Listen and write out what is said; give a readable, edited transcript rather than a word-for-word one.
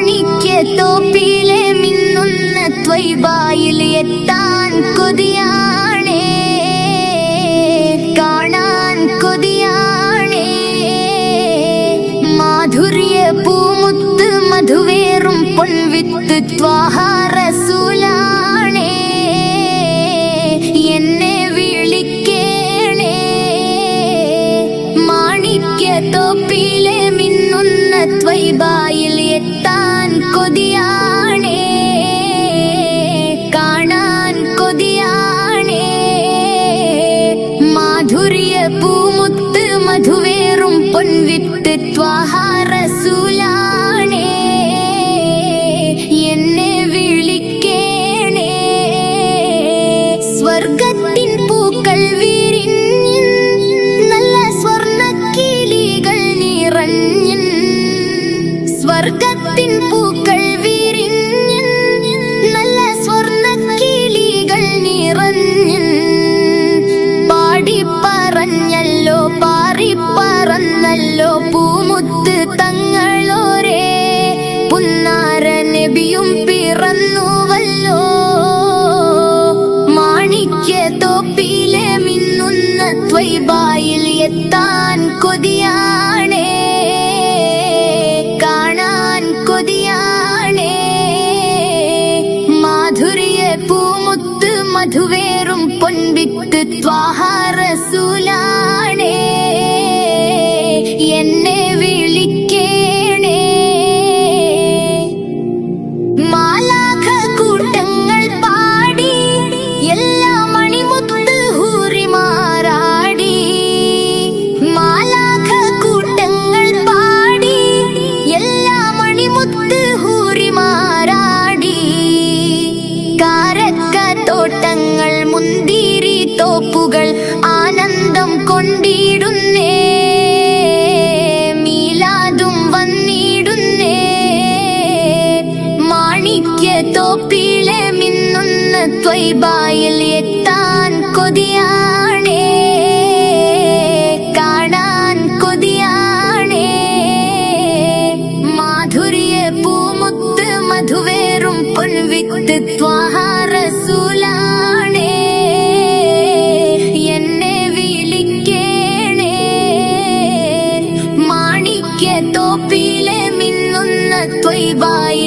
മാണിക്യത്തോപ്പിലെ മിന്നുന്ന ത്വയ്ബായിൽ എത്താൻ കൊതിയാണേ, കാണാൻ കൊതിയാണേ. മാധുര്യ പൂമുത്ത് മധുവേറും പൊൻവിത്ത് ത്വാഹ റസൂലാണേ, എന്നെ വിളിക്കേണേ. മാണിക്യത്തോപ്പിലെ മിന്നുന്ന ത്വയ്ബായിൽ എത്താൻ കൊതിയാണേ, കാണാൻ കൊതിയാണേ. മാധുര്യ പൂമുത്ത് മധുവേറും പൊൻവിത്ത് ത്വാഹ റസൂലാണേ, എന്നെ വിളിക്കേണേ. സ്വർഗത്തിൻ പൂക്കൾ വിരിഞ്ഞ് നല്ല സ്വർണ്ണക്കിളികൾ നിറഞ്ഞ്, സ്വർഗത്തിൻ പൂക്കൾ വിരിഞ്ഞ് നല്ല സ്വർണ്ണക്കിളികൾ നിറഞ്ഞ്. പാടിപ്പറഞ്ഞല്ലോ പാറിപ്പറന്നല്ലോ പൂമുത്ത് തങ്ങളോരേ, പുന്നാര നബിയും പിറന്നുവല്ലോ. മാണിക്യത്തോപ്പിലെ മിന്നുന്ന ത്വയ്ബായിൽ എത്താൻ കൊതിയാണേ, കാണാൻ കൊതിയാണേ. മാധുര്യ പൂമുത്ത് മധുവേറും പൊൻവിത്ത് ത്വാഹ റസൂലാണേ, എന്നെ വിളിക്കേണേ. മാലാഖ കൂട്ടങ്ങൾ പാടി എല്ലാ മണിമുത്ത് ഹൂറിമാരാടി, മാലാഖ കൂട്ടങ്ങൾ പാടി എല്ലാ മണിമുത്ത് ഹൂറിമാരാടി. കാരക്കത്തോട്ടങ്ങൾ മുന്തിരി തോപ്പുകൾ ആനന്ദം കൊണ്ടിടുന്നേ, മീലാദും വന്നിടുന്നേ. മാണിക്യത്തോപ്പിലെ മിന്നുന്ന ത്വയ്ബായിൽ എത്താൻ കൊതിയാണേ, കാണാൻ കൊതിയാണേ. മാധുര്യ പൂമുത്ത് മധുവേറും പൊൻവിത്ത് ത്വാഹ റസൂലാണേ, എന്നെ വിളിക്കേണേ. മാണിക്യത്തോപ്പിലെ മിന്നുന്ന ത്വയ്ബായിൽ